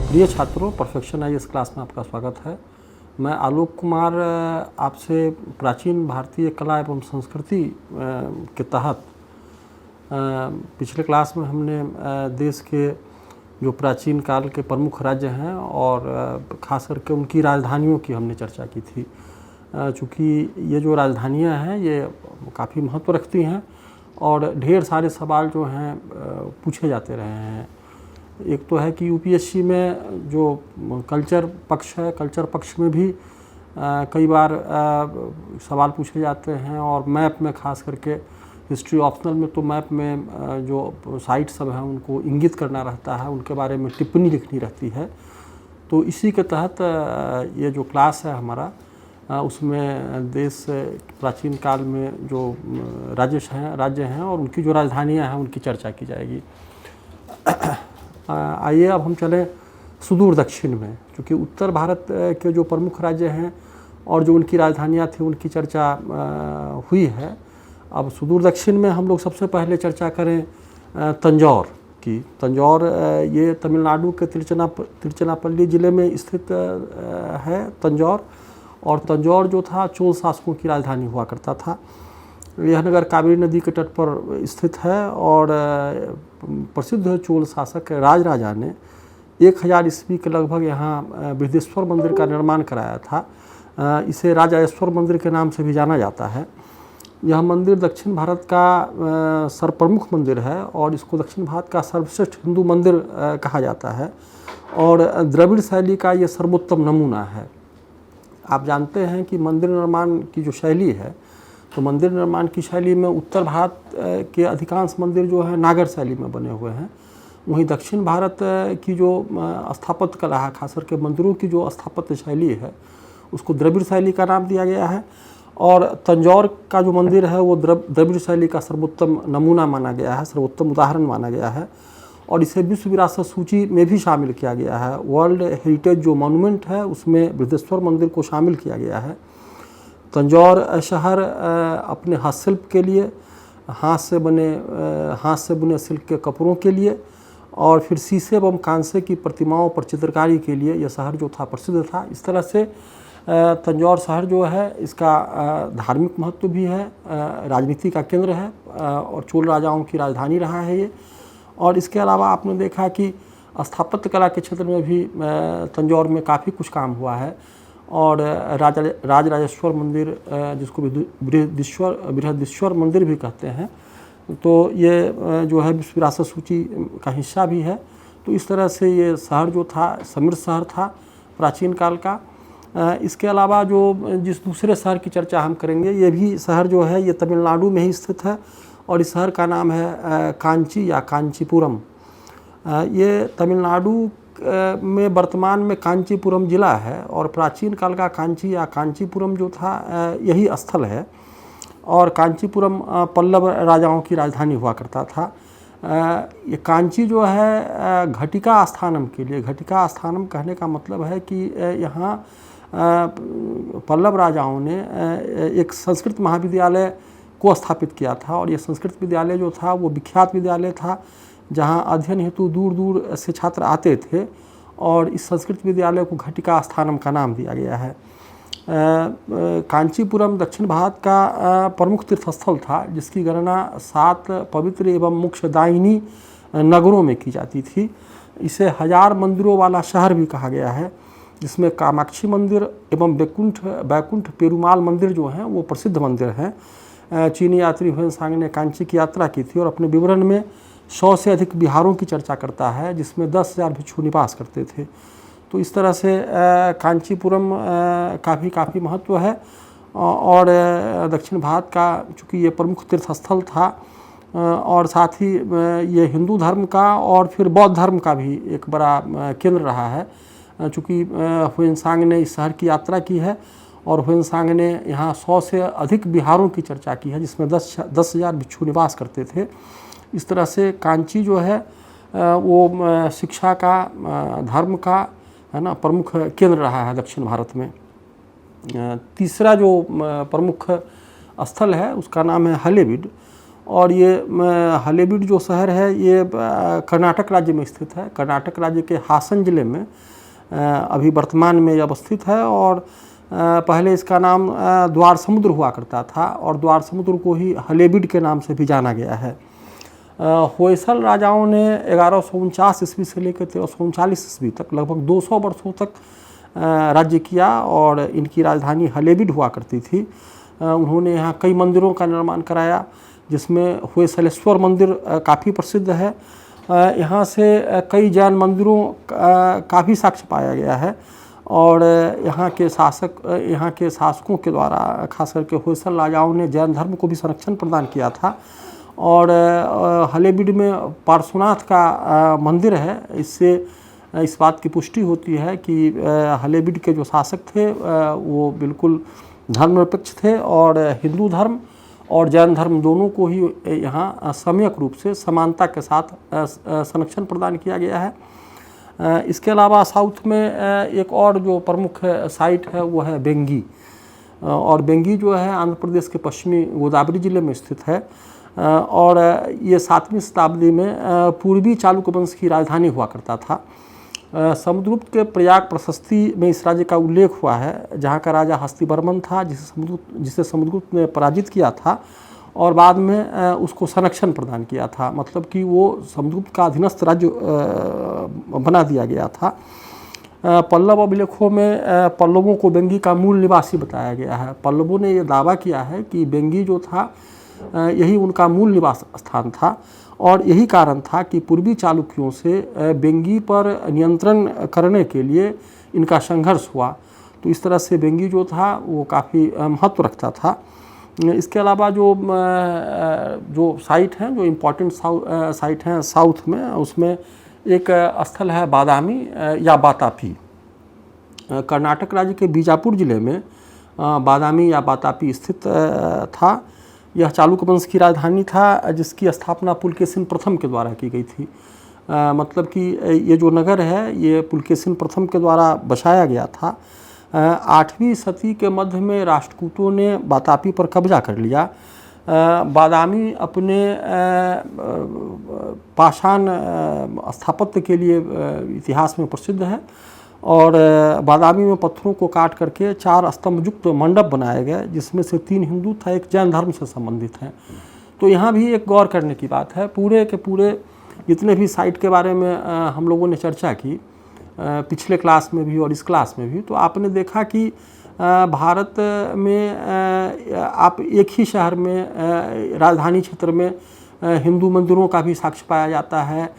प्रिय छात्रों, perfection IAS class में आपका स्वागत है। मैं आलोक कुमार आपसे प्राचीन भारतीय कला एवं संस्कृति के तहत पिछले क्लास में हमने देश के जो प्राचीन काल के प्रमुख राज्य हैं और ख़ास करके उनकी राजधानियों की हमने चर्चा की थी। चूँकि ये जो राजधानियाँ हैं ये काफ़ी महत्व रखती हैं और ढेर सारे सवाल जो हैं पूछे जाते रहे हैं। एक तो है कि यूपीएससी में जो कल्चर पक्ष है, कल्चर पक्ष में भी कई बार सवाल पूछे जाते हैं और मैप में ख़ास करके हिस्ट्री ऑप्शनल में तो मैप में जो साइट सब हैं उनको इंगित करना रहता है, उनके बारे में टिप्पणी लिखनी रहती है। तो इसी के तहत ये जो क्लास है हमारा उसमें देश प्राचीन काल में जो राज्य हैं और उनकी जो राजधानियाँ हैं उनकी चर्चा की जाएगी। आइए अब हम चलें सुदूर दक्षिण में, क्योंकि उत्तर भारत के जो प्रमुख राज्य हैं और जो उनकी राजधानियाँ थी उनकी चर्चा हुई है। अब सुदूर दक्षिण में हम लोग सबसे पहले चर्चा करें तंजौर की। तंजौर ये तमिलनाडु के तिरुचिरापल्ली ज़िले में स्थित है तंजौर, और तंजौर जो था चोल शासकों की राजधानी हुआ करता था। यह नगर कावेरी नदी के तट पर स्थित है और प्रसिद्ध चोल शासक राजराजा ने 1000 ईस्वी के लगभग यहाँ बृहदेश्वर मंदिर का निर्माण कराया था। इसे राजाएश्वर मंदिर के नाम से भी जाना जाता है। यह मंदिर दक्षिण भारत का सर्वप्रमुख मंदिर है और इसको दक्षिण भारत का सर्वश्रेष्ठ हिंदू मंदिर कहा जाता है और द्रविड़ शैली का ये सर्वोत्तम नमूना है। आप जानते हैं कि मंदिर निर्माण की जो शैली है, तो मंदिर निर्माण की शैली में उत्तर भारत के अधिकांश मंदिर जो हैं नागर शैली में बने हुए हैं, वहीं दक्षिण भारत की जो स्थापत्य कला है, खासकर के मंदिरों की जो स्थापत्य शैली है उसको द्रविड़ शैली का नाम दिया गया है। और तंजौर का जो मंदिर है वो द्रविड़ शैली का सर्वोत्तम नमूना माना गया है, सर्वोत्तम उदाहरण माना गया है और इसे विश्व विरासत सूची में भी शामिल किया गया है। वर्ल्ड हेरिटेज जो मॉन्यूमेंट है उसमें बृहदेश्वर मंदिर को शामिल किया गया है। तंजौर शहर अपने हस्तशिल्प के लिए, हाथ से बुने सिल्क के कपड़ों के लिए और फिर शीशे एवं कांसे की प्रतिमाओं पर चित्रकारी के लिए यह शहर जो था प्रसिद्ध था। इस तरह से तंजौर शहर जो है इसका धार्मिक महत्व भी है, राजनीति का केंद्र है और चोल राजाओं की राजधानी रहा है ये। और इसके अलावा आपने देखा कि स्थापत्य कला के क्षेत्र में भी तंजौर में काफ़ी कुछ काम हुआ है और राजराजेश्वर मंदिर, जिसको बृहदीश्वर मंदिर भी कहते हैं, तो ये जो है विश्व विरासत सूची का हिस्सा भी है। तो इस तरह से ये शहर जो था समृद्ध शहर था प्राचीन काल का। इसके अलावा जो जिस दूसरे शहर की चर्चा हम करेंगे, ये भी शहर जो है ये तमिलनाडु में ही स्थित है और इस शहर का नाम है कांची या कांचीपुरम। ये तमिलनाडु में वर्तमान में कांचीपुरम जिला है और प्राचीन काल का कांची या कांचीपुरम जो था यही स्थल है और कांचीपुरम पल्लव राजाओं की राजधानी हुआ करता था। ये कांची जो है घटिका स्थानम के लिए, घटिका स्थानम कहने का मतलब है कि यहाँ पल्लव राजाओं ने एक संस्कृत महाविद्यालय को स्थापित किया था और ये संस्कृत विद्यालय जो था वो विख्यात विद्यालय था जहाँ अध्ययन हेतु दूर दूर से छात्र आते थे और इस संस्कृत विद्यालय को घटिका स्थानम का नाम दिया गया है। कांचीपुरम दक्षिण भारत का प्रमुख तीर्थस्थल था जिसकी गणना 7 पवित्र एवं मोक्षदायिनी नगरों में की जाती थी। इसे 1000 मंदिरों वाला शहर भी कहा गया है, जिसमें कामाक्षी मंदिर एवं बैकुंठ पेरुमाल मंदिर जो हैं वो प्रसिद्ध मंदिर हैं। चीनी यात्री हुएनसांग ने कांची की यात्रा की थी और अपने विवरण में 100 से अधिक विहारों की चर्चा करता है जिसमें 10,000 भिक्षु निवास करते थे। तो इस तरह से कांचीपुरम काफ़ी महत्व है और दक्षिण भारत का चूँकि ये प्रमुख तीर्थस्थल था और साथ ही ये हिंदू धर्म का और फिर बौद्ध धर्म का भी एक बड़ा केंद्र रहा है। चूँकि हुएनसांग ने इस शहर की यात्रा की है और हुएनसांग ने यहाँ 100 से अधिक विहारों की चर्चा की है जिसमें 10,000 भिक्षु निवास करते थे। इस तरह से कांची जो है वो शिक्षा का, धर्म का, है ना, प्रमुख केंद्र रहा है दक्षिण भारत में। तीसरा जो प्रमुख स्थल है उसका नाम है हलेबीड और ये हलेबीड जो शहर है ये कर्नाटक राज्य में स्थित है। कर्नाटक राज्य के हासन जिले में अभी वर्तमान में ये अवस्थित है। और पहले इसका नाम द्वार समुद्र हुआ करता था और द्वार समुद्र को ही हलेबीड के नाम से भी जाना गया है। होयसल राजाओं ने 1149 ईस्वी से लेकर 1339 ईस्वी तक लगभग 200 वर्षों तक राज्य किया और इनकी राजधानी हलेबीड हुआ करती थी। उन्होंने यहाँ कई मंदिरों का निर्माण कराया, जिसमें होयसलेश्वर मंदिर काफ़ी प्रसिद्ध है। यहाँ से कई जैन मंदिरों का भी साक्ष्य पाया गया है। और यहाँ के शासकों के द्वारा खास करके होयसल राजाओं ने जैन धर्म को भी संरक्षण प्रदान किया था। और हलेबीड में पार्श्वनाथ का मंदिर है। इससे इस बात की पुष्टि होती है कि हलेबीड के जो शासक थे वो बिल्कुल धर्मनिरपेक्ष थे और हिंदू धर्म और जैन धर्म दोनों को ही यहाँ सम्यक रूप से समानता के साथ संरक्षण प्रदान किया गया है। इसके अलावा साउथ में एक और जो प्रमुख साइट है वो है बेंगी। और बेंगी जो है आंध्र प्रदेश के पश्चिमी गोदावरी जिले में स्थित है। और ये 7वीं शताब्दी में पूर्वी चालुक्य वंश की राजधानी हुआ करता था। समुद्रगुप्त के प्रयाग प्रशस्ति में इस राज्य का उल्लेख हुआ है, जहाँ का राजा हस्तिवर्मन था, जिसे समुद्रगुप्त ने पराजित किया था और बाद में उसको संरक्षण प्रदान किया था। मतलब कि वो समुद्रगुप्त का अधीनस्थ राज्य बना दिया गया था। पल्लव अभिलेखों में पल्लवों को बेंगी का मूल निवासी बताया गया है। पल्लवों ने यह दावा किया है कि बेंगी जो था यही उनका मूल निवास स्थान था और यही कारण था कि पूर्वी चालुक्यों से बेंगी पर नियंत्रण करने के लिए इनका संघर्ष हुआ। तो इस तरह से बेंगी जो था वो काफ़ी महत्व रखता था। इसके अलावा जो साइट हैं, जो इम्पोर्टेंट साइट हैं साउथ में, उसमें एक स्थल है बादामी या बातापी। कर्नाटक राज्य के बीजापुर जिले में बादामी या बातापी स्थित था। यह चालुक्य वंश की राजधानी था, जिसकी स्थापना पुलकेशिन प्रथम के द्वारा की गई थी। मतलब कि ये जो नगर है ये पुलकेशिन प्रथम के द्वारा बसाया गया था। 8वीं सदी के मध्य में राष्ट्रकूटों ने बातापी पर कब्जा कर लिया। बादामी अपने पाषाण स्थापत्य के लिए इतिहास में प्रसिद्ध है और बादामी में पत्थरों को काट करके 4 स्तंभ युक्त मंडप बनाए गए, जिसमें से 3 हिंदू था, एक जैन धर्म से संबंधित है। तो यहाँ भी एक गौर करने की बात है। पूरे के पूरे जितने भी साइट के बारे में हम लोगों ने चर्चा की पिछले क्लास में भी और इस क्लास में भी, तो आपने देखा कि भारत में आप एक ही शहर में राजधानी क्षेत्र में हिंदू मंदिरों का भी साक्ष्य पाया जाता है।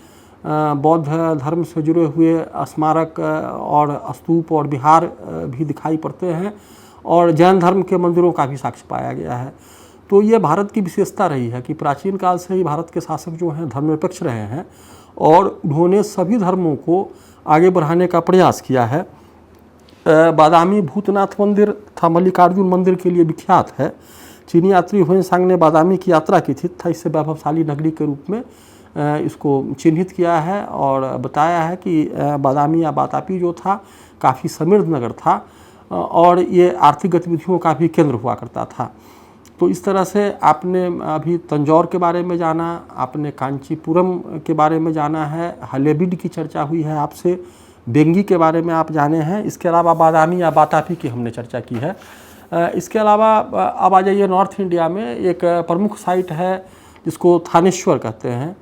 बौद्ध धर्म से जुड़े हुए स्मारक और स्तूप और विहार भी दिखाई पड़ते हैं और जैन धर्म के मंदिरों का भी साक्ष्य पाया गया है। तो ये भारत की विशेषता रही है कि प्राचीन काल से ही भारत के शासक जो हैं धर्मनिरपेक्ष रहे हैं और उन्होंने सभी धर्मों को आगे बढ़ाने का प्रयास किया है। बादामी भूतनाथ मंदिर तथा मल्लिकार्जुन मंदिर के लिए विख्यात है। चीनी यात्री हुएनसांग ने बादामी की यात्रा की थी तथा इससे वैभवशाली नगरी के रूप में इसको चिन्हित किया है और बताया है कि बादामी या बातापी जो था काफ़ी समृद्ध नगर था और ये आर्थिक गतिविधियों का भी केंद्र हुआ करता था। तो इस तरह से आपने अभी तंजौर के बारे में जाना, आपने कांचीपुरम के बारे में जाना है, हलेबीड की चर्चा हुई है आपसे, बेंगी के बारे में आप जाने हैं। इसके अलावा बादामी या बातापी की हमने चर्चा की है। इसके अलावा अब आ जाइए नॉर्थ इंडिया में एक प्रमुख साइट है जिसको थानेश्वर कहते हैं।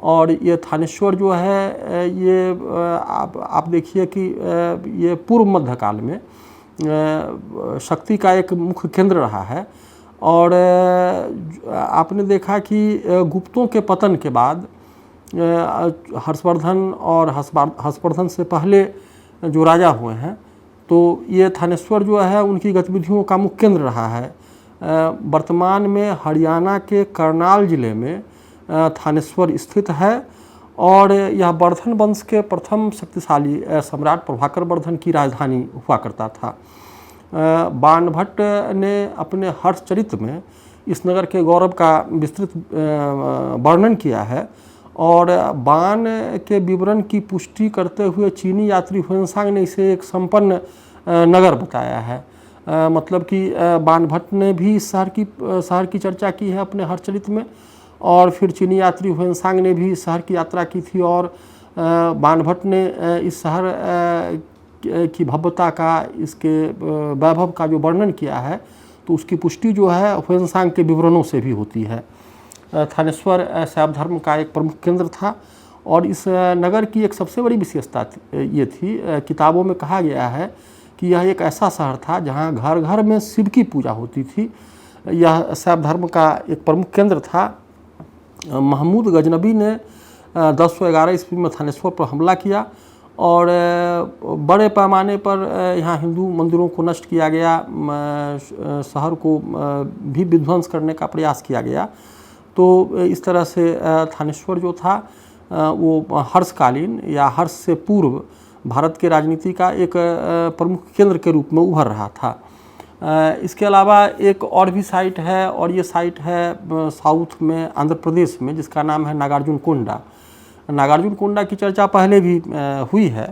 और ये थानेश्वर जो है ये आप देखिए कि ये पूर्व मध्यकाल में शक्ति का एक मुख्य केंद्र रहा है। और आपने देखा कि गुप्तों के पतन के बाद हर्षवर्धन और हर्षवर्धन से पहले जो राजा हुए हैं, तो ये थानेश्वर जो है उनकी गतिविधियों का मुख्य केंद्र रहा है। वर्तमान में हरियाणा के करनाल जिले में थानेश्वर स्थित है और यह वर्धन वंश के प्रथम शक्तिशाली सम्राट प्रभाकर वर्धन की राजधानी हुआ करता था। बाणभट्ट ने अपने हर्षचरित में इस नगर के गौरव का विस्तृत वर्णन किया है और बाण के विवरण की पुष्टि करते हुए चीनी यात्री हुएनसांग ने इसे एक संपन्न नगर बताया है। मतलब कि बाणभट्ट ने भी इस शहर की चर्चा की है अपने हर्षचरित में और फिर चीनी यात्री हुएनसांग ने भी शहर की यात्रा की थी और बाणभट्ट ने इस शहर की भव्यता का, इसके वैभव का जो वर्णन किया है, तो उसकी पुष्टि जो है हुएनसांग के विवरणों से भी होती है। थानेश्वर शैव धर्म का एक प्रमुख केंद्र था और इस नगर की एक सबसे बड़ी विशेषता ये थी, किताबों में कहा गया है कि यह एक ऐसा शहर था जहाँ घर घर में शिव की पूजा होती थी। यह शैव धर्म का एक प्रमुख केंद्र था। महमूद गजनबी ने 1011 ईस्वी में थानेश्वर पर हमला किया और बड़े पैमाने पर यहाँ हिंदू मंदिरों को नष्ट किया गया, शहर को भी विध्वंस करने का प्रयास किया गया। तो इस तरह से थानेश्वर जो था वो हर्षकालीन या हर्ष से पूर्व भारत के राजनीति का एक प्रमुख केंद्र के रूप में उभर रहा था। इसके अलावा एक और भी साइट है और ये साइट है साउथ में आंध्र प्रदेश में, जिसका नाम है नागार्जुन कोंडा। नागार्जुन कोंडा की चर्चा पहले भी हुई है।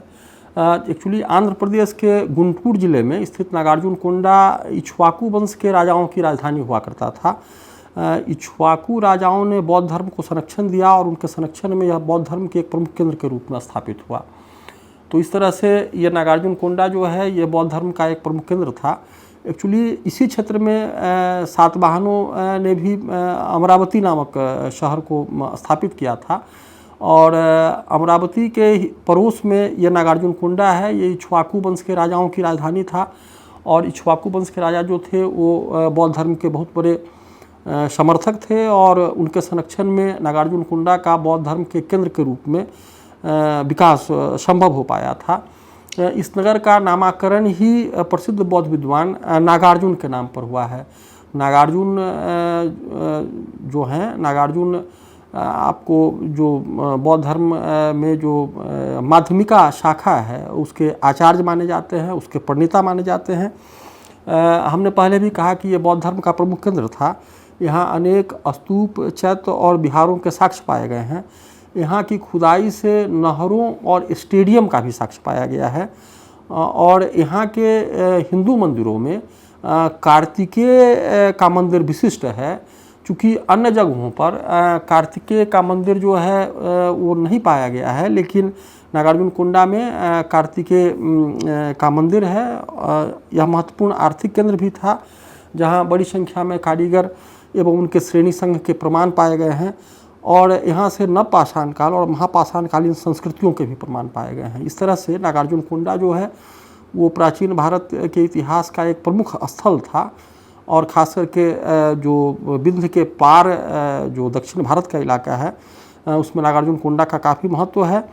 एक्चुअली आंध्र प्रदेश के गुंटूर जिले में स्थित नागार्जुन कोंडा इक्ष्वाकु वंश के राजाओं की राजधानी हुआ करता था। इक्ष्वाकु राजाओं ने बौद्ध धर्म को संरक्षण दिया और उनके संरक्षण में यह बौद्ध धर्म के एक प्रमुख केंद्र के रूप में स्थापित हुआ। तो इस तरह से ये नागार्जुन कोंडा जो है ये बौद्ध धर्म का एक प्रमुख केंद्र था। एक्चुअली इसी क्षेत्र में सातवाहनों ने भी अमरावती नामक शहर को स्थापित किया था और अमरावती के पड़ोस में ये नागार्जुन कोंडा है। ये इक्ष्वाकु वंश के राजाओं की राजधानी था और इक्ष्वाकु वंश के राजा जो थे वो बौद्ध धर्म के बहुत बड़े समर्थक थे और उनके संरक्षण में नागार्जुन कोंडा का बौद्ध धर्म के केंद्र के रूप में विकास संभव हो पाया था। इस नगर का नामकरण ही प्रसिद्ध बौद्ध विद्वान नागार्जुन के नाम पर हुआ है। नागार्जुन जो हैं, नागार्जुन आपको जो बौद्ध धर्म में जो माध्यमिका शाखा है उसके आचार्य माने जाते हैं, उसके प्रणेता माने जाते हैं। हमने पहले भी कहा कि ये बौद्ध धर्म का प्रमुख केंद्र था। यहाँ अनेक स्तूप, चैत्य और विहारों के साक्ष्य पाए गए हैं। यहाँ की खुदाई से नहरों और स्टेडियम का भी साक्ष्य पाया गया है और यहाँ के हिंदू मंदिरों में कार्तिकेय का मंदिर विशिष्ट है, चूँकि अन्य जगहों पर कार्तिकेय का मंदिर जो है वो नहीं पाया गया है, लेकिन नागार्जुन कोंडा में कार्तिकेय का मंदिर है। यह महत्वपूर्ण आर्थिक केंद्र भी था जहाँ बड़ी संख्या में कारीगर एवं उनके श्रेणी संघ के प्रमाण पाए गए हैं और यहाँ से नवपाषाण काल और महापाषाणकालीन संस्कृतियों के भी प्रमाण पाए गए हैं। इस तरह से नागार्जुन कोंडा जो है वो प्राचीन भारत के इतिहास का एक प्रमुख स्थल था और ख़ास करके जो विंध्य के पार जो दक्षिण भारत का इलाका है उसमें नागार्जुन कोंडा का काफ़ी महत्व है।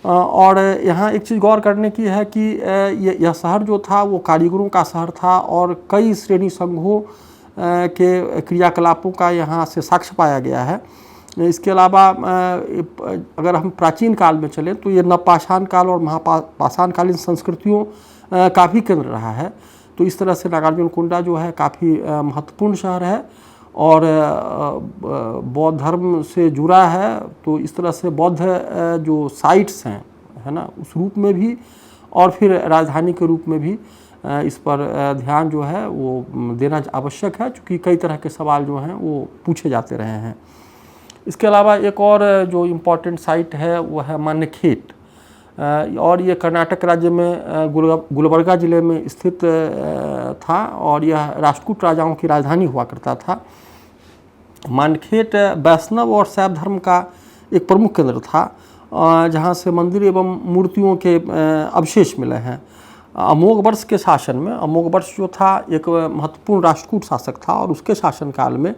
और यहाँ एक चीज़ गौर करने की है कि यह शहर जो था वो कारीगरों का शहर था और कई श्रेणी संघों के क्रियाकलापों का यहाँ से साक्ष्य पाया गया है। इसके अलावा अगर हम प्राचीन काल में चलें तो ये नवपाषाण काल और महापाषाणकालीन संस्कृतियों का भी केंद्र रहा है। तो इस तरह से नागार्जुन कोंडा जो है काफ़ी महत्वपूर्ण शहर है और बौद्ध धर्म से जुड़ा है। तो इस तरह से बौद्ध जो साइट्स हैं, है ना, उस रूप में भी और फिर राजधानी के रूप में भी इस पर ध्यान जो है वो देना आवश्यक है, क्योंकि कई तरह के सवाल जो हैं वो पूछे जाते रहे हैं। इसके अलावा एक और जो इम्पॉर्टेंट साइट है वो है मान्यखेट और ये कर्नाटक राज्य में गुलबर्गा ज़िले में स्थित था और यह राष्ट्रकूट राजाओं की राजधानी हुआ करता था। मान्यखेट वैष्णव और शैव धर्म का एक प्रमुख केंद्र था जहाँ से मंदिर एवं मूर्तियों के अवशेष मिले हैं। अमोघवर्ष के शासन में, अमोघवर्ष जो था एक महत्वपूर्ण राष्ट्रकूट शासक था और उसके शासनकाल में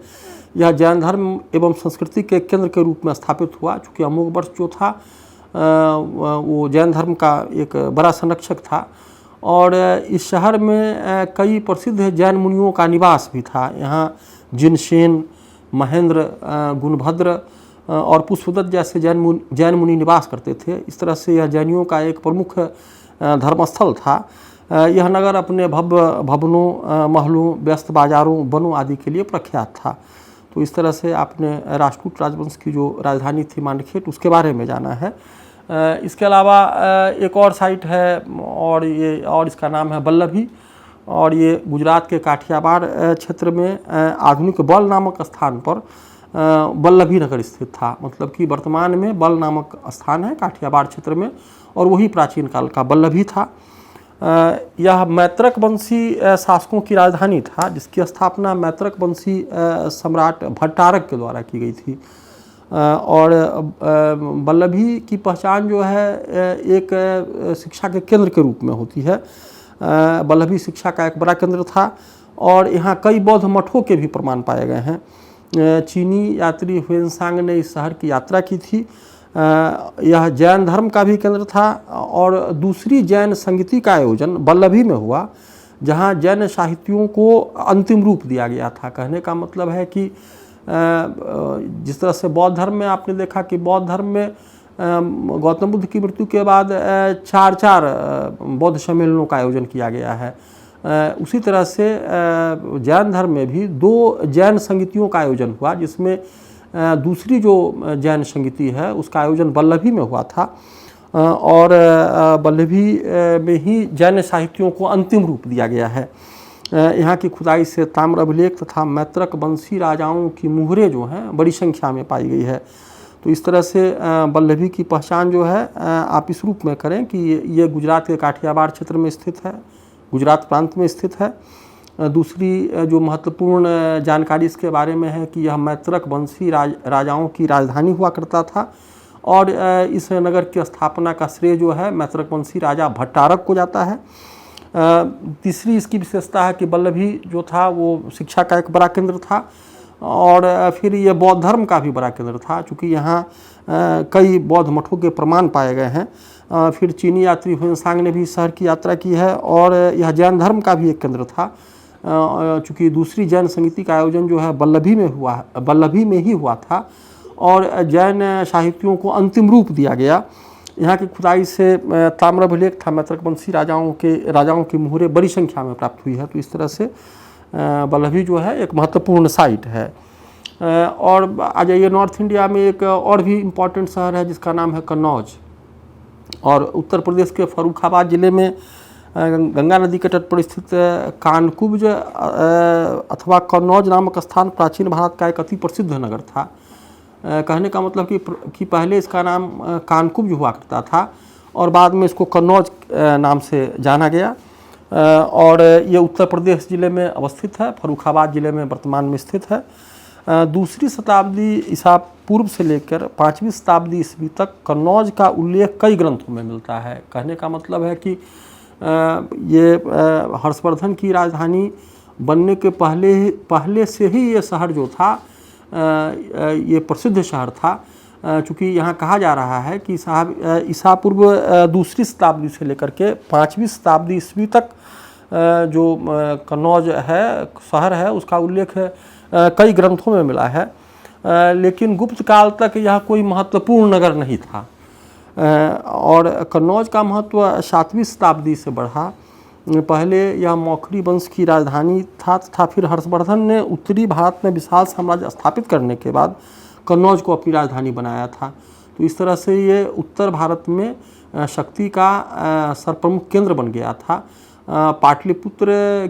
यह जैन धर्म एवं संस्कृति के केंद्र के रूप में स्थापित हुआ। चूँकि अमोघवर्ष जो था वो जैन धर्म का एक बड़ा संरक्षक था और इस शहर में कई प्रसिद्ध जैन मुनियों का निवास भी था। यहाँ जिनसेन, महेंद्र, गुणभद्र और पुष्पदत्त जैसे जैन मुनि निवास करते थे। इस तरह से यह जैनियों का एक प्रमुख धर्मस्थल था। यह नगर अपने भवनों, महलों, व्यस्त बाजारों, वनों आदि के लिए प्रख्यात था। तो इस तरह से आपने राष्ट्रकूट राजवंश की जो राजधानी थी मान्यखेट उसके बारे में जाना है। इसके अलावा एक और साइट है और इसका नाम है वल्लभी और ये गुजरात के काठियावाड़ क्षेत्र में आधुनिक बौल नामक स्थान पर बल्लभी नगर स्थित था। मतलब कि वर्तमान में बल नामक स्थान है काठियावाड़ क्षेत्र में, और वही प्राचीन काल का बल्लभी था। यह मैत्रक वंशी शासकों की राजधानी था, जिसकी स्थापना मैत्रक वंशी सम्राट भट्टारक के द्वारा की गई थी। और बल्लभी की पहचान जो है एक शिक्षा के केंद्र के रूप में होती है। बल्लभी शिक्षा का एक बड़ा केंद्र था, और यहाँ कई बौद्ध मठों के भी प्रमाण पाए गए हैं। चीनी यात्री ह्वेनसांग ने इस शहर की यात्रा की थी। यह जैन धर्म का भी केंद्र था, और दूसरी जैन संगीति का आयोजन बल्लभी में हुआ, जहाँ जैन साहित्यों को अंतिम रूप दिया गया था। कहने का मतलब है कि जिस तरह से बौद्ध धर्म में आपने देखा कि बौद्ध धर्म में गौतम बुद्ध की मृत्यु के बाद 4 बौद्ध सम्मेलनों का आयोजन किया गया है, उसी तरह से जैन धर्म में भी 2 जैन संगीतियों का आयोजन हुआ, जिसमें दूसरी जो जैन संगीति है उसका आयोजन बल्लभी में हुआ था। और बल्लभी में ही जैन साहित्यों को अंतिम रूप दिया गया है। यहाँ की खुदाई से ताम्र अभिलेख तथा मैत्रक वंशी राजाओं की मुहरें जो हैं बड़ी संख्या में पाई गई है। तो इस तरह से बल्लभी की पहचान जो है आप इस रूप में करें कि ये गुजरात के काठियावाड़ क्षेत्र में स्थित है, गुजरात प्रांत में स्थित है। दूसरी जो महत्वपूर्ण जानकारी इसके बारे में है कि यह मैत्रक वंशी राजाओं की राजधानी हुआ करता था, और इस नगर की स्थापना का श्रेय जो है मैत्रक वंशी राजा भट्टारक को जाता है। तीसरी इसकी विशेषता है कि बल्लभी जो था वो शिक्षा का एक बड़ा केंद्र था, और फिर ये बौद्ध धर्म का भी बड़ा केंद्र था, चूँकि यहाँ कई बौद्ध मठों के प्रमाण पाए गए हैं। फिर चीनी यात्री ह्वेनसांग ने भी शहर की यात्रा की है, और यह जैन धर्म का भी एक केंद्र था, चूँकि दूसरी जैन संगीति का आयोजन जो है बल्लभी में ही हुआ था, और जैन साहित्यों को अंतिम रूप दिया गया। यहाँ की खुदाई से ताम्र अभिलेख था मैत्रक वंशी राजाओं की मुहरें बड़ी संख्या में प्राप्त हुई है। तो इस तरह से बल्लभी जो है एक महत्वपूर्ण साइट है। और आ जाइए नॉर्थ इंडिया में एक और भी इम्पॉर्टेंट शहर है जिसका नाम है कन्नौज, और उत्तर प्रदेश के फर्रुखाबाद जिले में गंगा नदी के तट पर स्थित कानकुब्ज अथवा कन्नौज नामक स्थान प्राचीन भारत का एक अति प्रसिद्ध नगर था। कहने का मतलब कि पहले इसका नाम कानकुब्ज हुआ करता था, और बाद में इसको कन्नौज नाम से जाना गया। और ये उत्तर प्रदेश ज़िले में अवस्थित है, फर्रुखाबाद ज़िले में वर्तमान में स्थित है। दूसरी शताब्दी ईसा पूर्व से लेकर 5वीं शताब्दी ईस्वी तक कन्नौज का उल्लेख कई ग्रंथों में मिलता है। कहने का मतलब है कि ये हर्षवर्धन की राजधानी बनने के पहले से ही ये शहर जो था ये प्रसिद्ध शहर था, चूँकि यहाँ कहा जा रहा है कि ईसा पूर्व दूसरी शताब्दी से लेकर के 5वीं शताब्दी ईस्वी तक जो कन्नौज है शहर है उसका उल्लेख कई ग्रंथों में मिला है, लेकिन गुप्त काल तक यह कोई महत्वपूर्ण नगर नहीं था। और कन्नौज का महत्व 7वीं शताब्दी से बढ़ा। पहले यह मौखरी वंश की राजधानी था तथा फिर हर्षवर्धन ने उत्तरी भारत में विशाल साम्राज्य स्थापित करने के बाद कन्नौज को अपनी राजधानी बनाया था। तो इस तरह से ये उत्तर भारत में शक्ति का सर्वप्रमुख केंद्र बन गया था। पाटलिपुत्र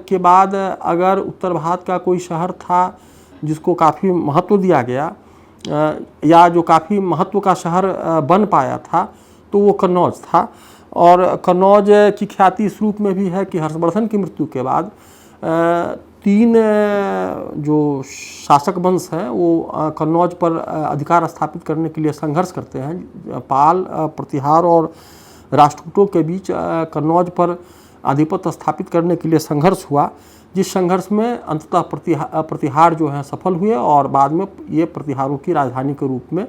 के बाद अगर उत्तर भारत का कोई शहर था जिसको काफ़ी महत्व दिया गया या जो काफ़ी महत्व का शहर बन पाया था तो वो कन्नौज था। और कन्नौज की ख्याति इस रूप में भी है कि हर्षवर्धन की मृत्यु के बाद 3 जो शासक वंश हैं वो कन्नौज पर अधिकार स्थापित करने के लिए संघर्ष करते हैं। पाल, प्रतिहार और राष्ट्रकूटों के बीच कन्नौज पर आधिपत्य स्थापित करने के लिए संघर्ष हुआ, जिस संघर्ष में अंततः प्रतिहार जो है सफल हुए और बाद में ये प्रतिहारों की राजधानी के रूप में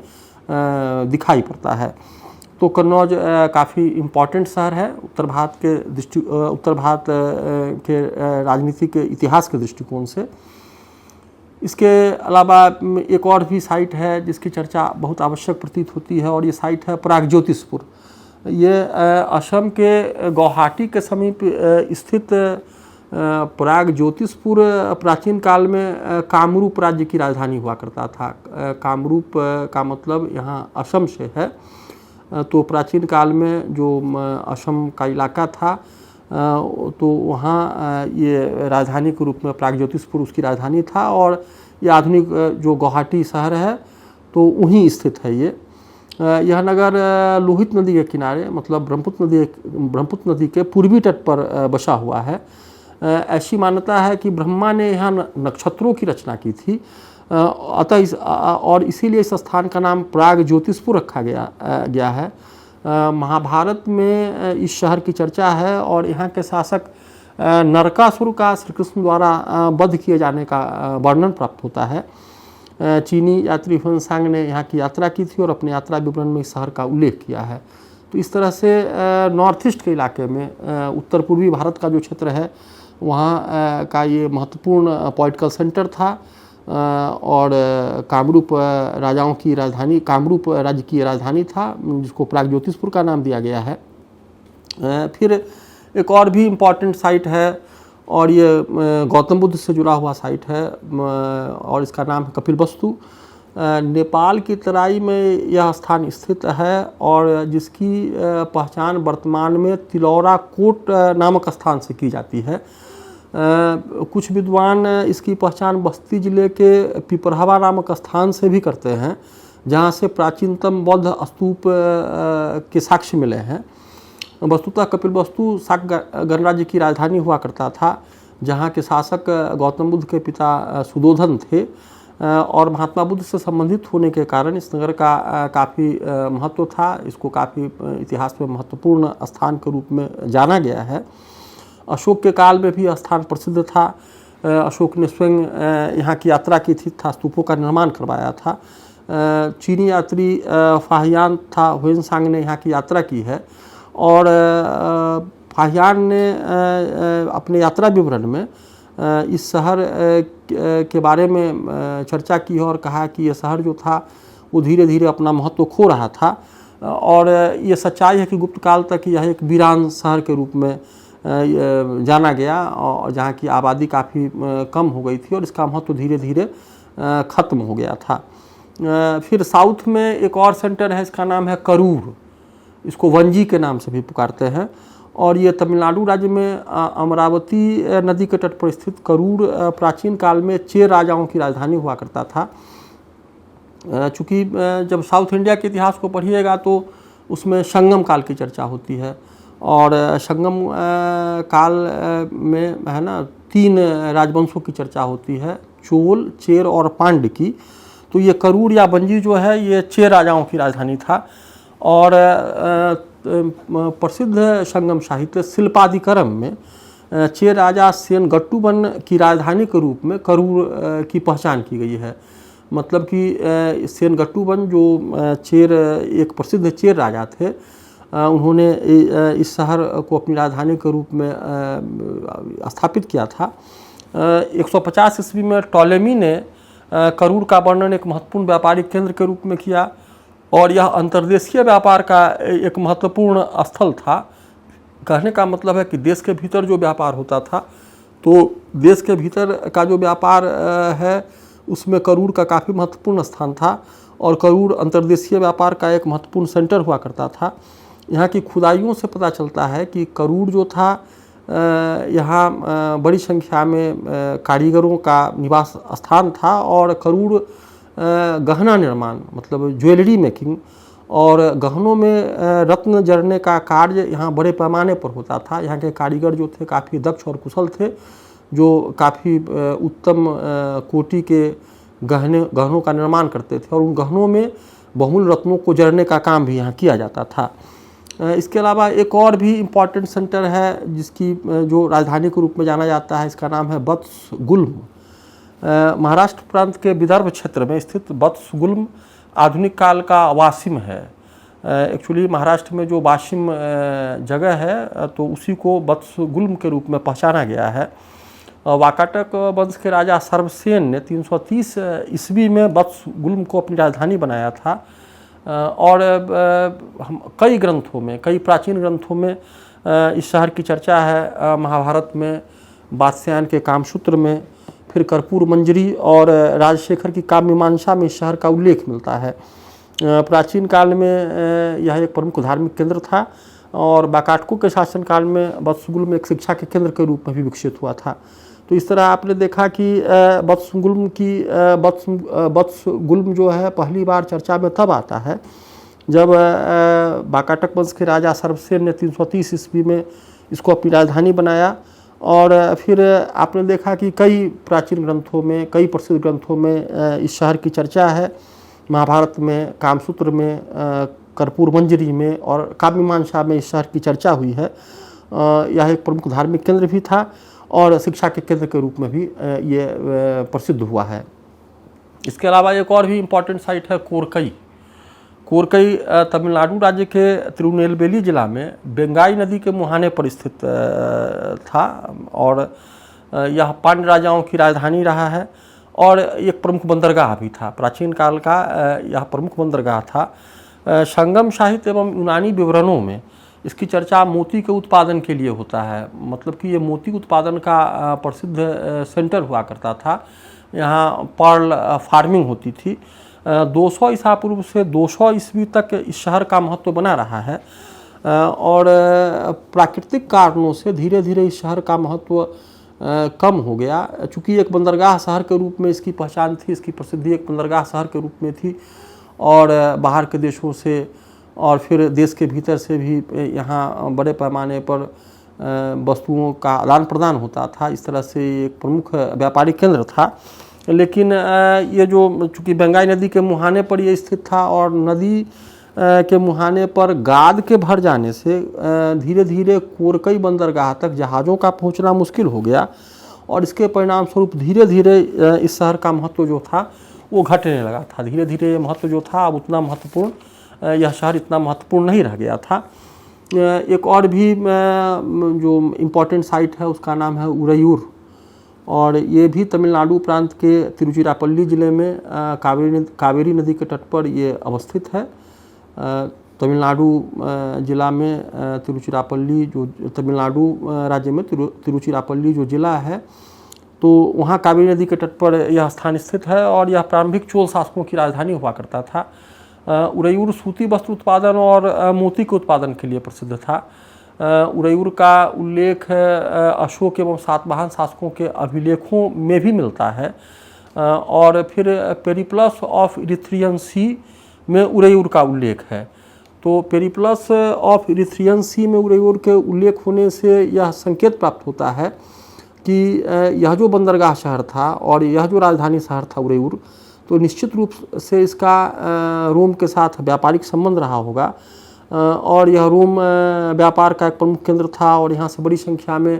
दिखाई पड़ता है। तो कन्नौज काफ़ी इम्पॉर्टेंट शहर है उत्तर भारत के राजनीतिक इतिहास के दृष्टिकोण से। इसके अलावा एक और भी साइट है जिसकी चर्चा बहुत आवश्यक प्रतीत होती है और ये साइट है प्रागज्योतिषपुर। ये असम के गुवाहाटी के समीप स्थित प्रागज्योतिषपुर प्राचीन काल में कामरूप राज्य की राजधानी हुआ करता था। कामरूप का मतलब यहाँ असम से है। तो प्राचीन काल में जो असम का इलाका था तो वहाँ ये राजधानी के रूप में प्रागज्योतिषपुर उसकी राजधानी था और ये आधुनिक जो गुवाहाटी शहर है तो वहीं स्थित है ये। यह नगर लोहित नदी के किनारे, मतलब ब्रह्मपुत्र नदी के पूर्वी तट पर बसा हुआ है। ऐसी मान्यता है कि ब्रह्मा ने यहाँ नक्षत्रों की रचना की थी, और इसीलिए इस स्थान का नाम प्राग ज्योतिषपुर रखा गया है। महाभारत में इस शहर की चर्चा है और यहाँ के शासक नरकासुर का श्री कृष्ण द्वारा वध किए जाने का वर्णन प्राप्त होता है। चीनी यात्री हुएनसांग ने यहाँ की यात्रा की थी और अपने यात्रा विवरण में इस शहर का उल्लेख किया है। तो इस तरह से नॉर्थ ईस्ट के इलाके में, उत्तर पूर्वी भारत का जो क्षेत्र है वहाँ का ये महत्वपूर्ण पॉलिटिकल सेंटर था, और कामरूप राजाओं की राजधानी, कामरूप राज्य की राजधानी था, जिसको प्राग ज्योतिषपुर का नाम दिया गया है। फिर एक और भी इम्पॉर्टेंट साइट है, और ये गौतम बुद्ध से जुड़ा हुआ साइट है, और इसका नाम है कपिलवस्तु। नेपाल की तराई में यह स्थान स्थित है, और जिसकी पहचान वर्तमान में तिलौरा कोट नामक स्थान से की जाती है। कुछ विद्वान इसकी पहचान बस्ती जिले के पिपरहवा नामक स्थान से भी करते हैं, जहाँ से प्राचीनतम बौद्ध स्तूप के साक्ष्य मिले हैं। वस्तुतः कपिलवस्तु शाक गणराज्य की राजधानी हुआ करता था, जहाँ के शासक गौतम बुद्ध के पिता सुदोधन थे, और महात्मा बुद्ध से संबंधित होने के कारण इस नगर का काफ़ी महत्व था। इसको काफ़ी इतिहास में महत्वपूर्ण स्थान के रूप में जाना गया है। अशोक के काल में भी स्थान प्रसिद्ध था। अशोक ने स्वयं यहाँ की यात्रा की थी तथा स्तूपों का निर्माण करवाया था। चीनी यात्री फाहियान था हुएनसांग ने यहाँ की यात्रा की है, और फाहियान ने अपने यात्रा विवरण में इस शहर के बारे में चर्चा की है और कहा कि यह शहर जो था वो धीरे धीरे अपना महत्व खो रहा था, और ये सच्चाई है कि गुप्त काल तक यह एक वीरान शहर के रूप में जाना गया, और जहाँ की आबादी काफ़ी कम हो गई थी और इसका महत्व धीरे धीरे ख़त्म हो गया था। फिर साउथ में एक और सेंटर है, इसका नाम है करूर, इसको वंजी के नाम से भी पुकारते हैं, और ये तमिलनाडु राज्य में अमरावती नदी के तट पर स्थित करूर प्राचीन काल में चेर राजाओं की राजधानी हुआ करता था। चूँकि जब साउथ इंडिया के इतिहास को पढ़िएगा तो उसमें संगम काल की चर्चा होती है, और संगम काल में है ना 3 राजवंशों की चर्चा होती है, चोल, चेर और पांड्य की। तो ये करूर या वंजी जो है ये चेर राजाओं की राजधानी था, और प्रसिद्ध संगम साहित्य शिल्पादिकरम में चेर राजा सेनगट्टुबन की राजधानी के रूप में करूर की पहचान की गई है। मतलब कि सेनगट्टुबन जो एक प्रसिद्ध चेर राजा थे, उन्होंने इस शहर को अपनी राजधानी के रूप में स्थापित किया था। 150 ईस्वी में टॉलेमी ने करूर का वर्णन एक महत्वपूर्ण व्यापारिक केंद्र के रूप में किया, और यह अंतर्देशीय व्यापार का एक महत्वपूर्ण स्थल था। कहने का मतलब है कि देश के भीतर जो व्यापार होता था, तो देश के भीतर का जो व्यापार है उसमें करूर का काफ़ी महत्वपूर्ण स्थान था, और करूर अंतर्देशीय व्यापार का एक महत्वपूर्ण सेंटर हुआ करता था। यहाँ की खुदाइयों से पता चलता है कि करूर जो था यहाँ बड़ी संख्या में कारीगरों का निवास स्थान था, और करूर गहना निर्माण मतलब ज्वेलरी मेकिंग और गहनों में रत्न जड़ने का कार्य यहाँ बड़े पैमाने पर होता था। यहाँ के कारीगर जो थे काफ़ी दक्ष और कुशल थे, जो काफ़ी उत्तम कोटि के गहनों का निर्माण करते थे, और उन गहनों में बहुमूल्य रत्नों को जड़ने का काम भी यहाँ किया जाता था। इसके अलावा एक और भी इम्पॉर्टेंट सेंटर है जिसकी जो राजधानी के रूप में जाना जाता है, इसका नाम है वत्सगुल्म। महाराष्ट्र प्रांत के विदर्भ क्षेत्र में स्थित वत्सगुल्म आधुनिक काल का वासिम है। एक्चुअली महाराष्ट्र में जो वासिम जगह है तो उसी को वत्सगुल्म के रूप में पहचाना गया है। वाकाटक वंश के राजा सर्वसेन ने 330 ईस्वी में वत्सगुल्म को अपनी राजधानी बनाया था, और कई ग्रंथों में, कई प्राचीन ग्रंथों में इस शहर की चर्चा है। महाभारत में, वात्स्यायन के कामसूत्र में, फिर कर्पूर मंजरी और राजशेखर की काव्यमीमांसा में इस शहर का उल्लेख मिलता है। प्राचीन काल में यह एक प्रमुख धार्मिक केंद्र था, और वाकाटकों के शासनकाल में वत्सगुल्म एक शिक्षा के केंद्र के रूप में भी विकसित हुआ था। तो इस तरह आपने देखा कि बत्सगुल्म जो है पहली बार चर्चा में तब आता है जब वाकाटक वंश के राजा सर्वसेन ने 330 ईस्वी में इसको अपनी राजधानी बनाया। और फिर आपने देखा कि कई प्राचीन ग्रंथों में, कई प्रसिद्ध ग्रंथों में इस शहर की चर्चा है। महाभारत में, कामसूत्र में, कर्पूर मंजरी में और काव्यमीमांसा में इस शहर की चर्चा हुई है। यह एक प्रमुख धार्मिक केंद्र भी था और शिक्षा के केंद्र के रूप में भी ये प्रसिद्ध हुआ है। इसके अलावा एक और भी इम्पॉर्टेंट साइट है कोरकई। कोरकई तमिलनाडु राज्य के तिरुनेलवेली जिला में बेंगाई नदी के मुहाने पर स्थित था और यह पांड्य राजाओं की राजधानी रहा है और एक प्रमुख बंदरगाह भी था। प्राचीन काल का यह प्रमुख बंदरगाह था। संगम साहित्य एवं यूनानी विवरणों में इसकी चर्चा मोती के उत्पादन के लिए होता है। मतलब कि ये मोती उत्पादन का प्रसिद्ध सेंटर हुआ करता था। यहाँ पर्ल फार्मिंग होती थी। 200 ईसा पूर्व से 200 ईस्वी तक इस शहर का महत्व बना रहा है और प्राकृतिक कारणों से धीरे धीरे इस शहर का महत्व कम हो गया। चूँकि एक बंदरगाह शहर के रूप में इसकी पहचान थी, इसकी प्रसिद्धि एक बंदरगाह शहर के रूप में थी और बाहर के देशों से और फिर देश के भीतर से भी यहाँ बड़े पैमाने पर वस्तुओं का आदान प्रदान होता था। इस तरह से एक प्रमुख व्यापारिक केंद्र था। लेकिन ये जो चूँकि बेंगाई नदी के मुहाने पर ये स्थित था और नदी के मुहाने पर गाद के भर जाने से धीरे धीरे कोरकई बंदरगाह तक जहाज़ों का पहुंचना मुश्किल हो गया और इसके परिणाम स्वरूप धीरे धीरे इस शहर का महत्व जो था वो घटने लगा था। धीरे धीरे महत्व जो था अब उतना महत्वपूर्ण, यह शहर इतना महत्वपूर्ण नहीं रह गया था। एक और भी जो इम्पोर्टेंट साइट है उसका नाम है उरैयूर और ये भी तमिलनाडु प्रांत के तिरुचिरापल्ली ज़िले में कावेरी नदी के तट पर ये अवस्थित है। तमिलनाडु जिला में तिरुचिरापल्ली, जो तमिलनाडु राज्य में तिरुचिरापल्ली जो ज़िला है, तो वहाँ कावेरी नदी के तट पर यह स्थान स्थित है और यह प्रारंभिक चोल शासकों की राजधानी हुआ करता था। उरैयूर सूती वस्त्र उत्पादन और मोती के उत्पादन के लिए प्रसिद्ध था। उरैयूर का उल्लेख अशोक एवं सातवाहन शासकों के अभिलेखों में भी मिलता है और फिर पेरिप्लस ऑफ इरिथ्रियन सी में उरैयूर का उल्लेख है। तो पेरिप्लस ऑफ इरिथ्रियन सी में उरैयूर के उल्लेख होने से यह संकेत प्राप्त होता है कि यह जो बंदरगाह शहर था और यह जो राजधानी शहर था उरैयूर, तो निश्चित रूप से इसका रोम के साथ व्यापारिक संबंध रहा होगा और यह रोम व्यापार का एक प्रमुख केंद्र था और यहाँ से बड़ी संख्या में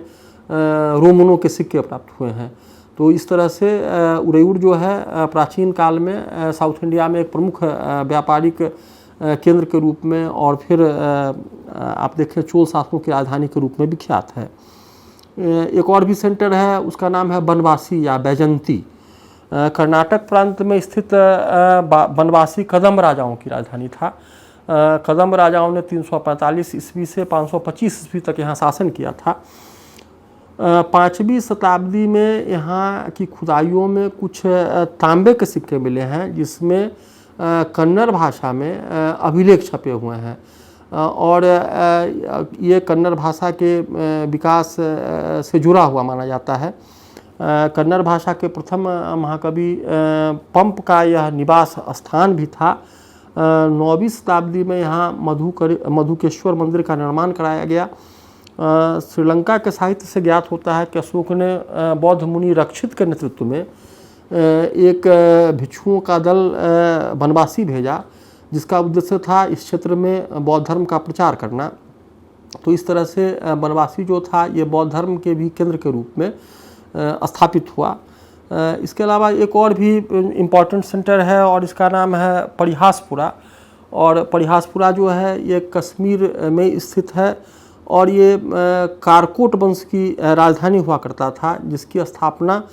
रोमनों के सिक्के प्राप्त हुए हैं। तो इस तरह से उरैयूर जो है प्राचीन काल में साउथ इंडिया में एक प्रमुख व्यापारिक केंद्र के रूप में और फिर आप देखें चोल शासकों की राजधानी के रूप में विख्यात है। एक और भी सेंटर है, उसका नाम है बनवासी या बैजंती। कर्नाटक प्रांत में स्थित बनवासी कदम राजाओं की राजधानी था। कदम राजाओं ने 345 ईस्वी से 525 ईस्वी तक यहाँ शासन किया था। 5वीं शताब्दी में यहाँ की खुदाइयों में कुछ तांबे के सिक्के मिले हैं जिसमें कन्नड़ भाषा में अभिलेख छपे हुए हैं और ये कन्नड़ भाषा के विकास से जुड़ा हुआ माना जाता है। कन्नड़ भाषा के प्रथम महाकवि पंप का यह निवास स्थान भी था। 9वीं शताब्दी में यहाँ मधुकेश्वर मंदिर का निर्माण कराया गया। श्रीलंका के साहित्य से ज्ञात होता है कि अशोक ने बौद्ध मुनि रक्षित के नेतृत्व में एक भिक्षुओं का दल बनवासी भेजा जिसका उद्देश्य था इस क्षेत्र में बौद्ध धर्म का प्रचार करना। तो इस तरह से बनवासी जो था ये बौद्ध धर्म के भी केंद्र के रूप में स्थापित हुआ। इसके अलावा एक और भी इम्पॉर्टेंट सेंटर है और इसका नाम है परिहासपुरा। और परिहासपुरा जो है ये कश्मीर में स्थित है और ये कारकोट वंश की राजधानी हुआ करता था जिसकी स्थापना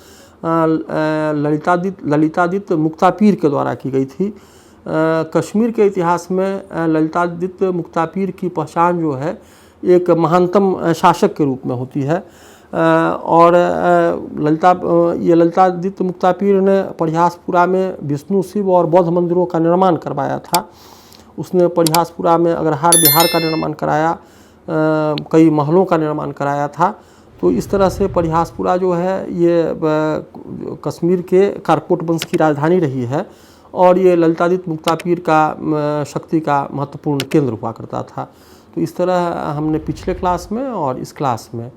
ललितादित्य मुक्तापीर के द्वारा की गई थी। कश्मीर के इतिहास में ललितादित्य मुक्तापीर की पहचान जो है एक महानतम शासक के रूप में होती है और ललितादित्य मुक्तापीर ने परिहासपुरा में विष्णु, शिव और बौद्ध मंदिरों का निर्माण करवाया था। उसने परिहासपुरा में अग्रहार विहार का निर्माण कराया, कई महलों का निर्माण कराया था। तो इस तरह से परिहासपुरा जो है ये कश्मीर के कारकोट वंश की राजधानी रही है और ये ललितादित्य मुक्तापीर का शक्ति का महत्वपूर्ण केंद्र हुआ करता था। तो इस तरह हमने पिछले क्लास में और इस क्लास में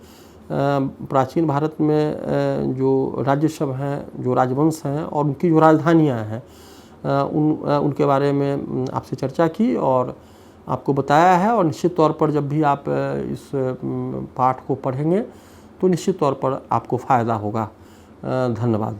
प्राचीन भारत में जो राज्य सब हैं, जो राजवंश हैं और उनकी जो राजधानियां हैं उनके बारे में आपसे चर्चा की और आपको बताया है। और निश्चित तौर पर जब भी आप इस पाठ को पढ़ेंगे तो निश्चित तौर पर आपको फ़ायदा होगा। धन्यवाद।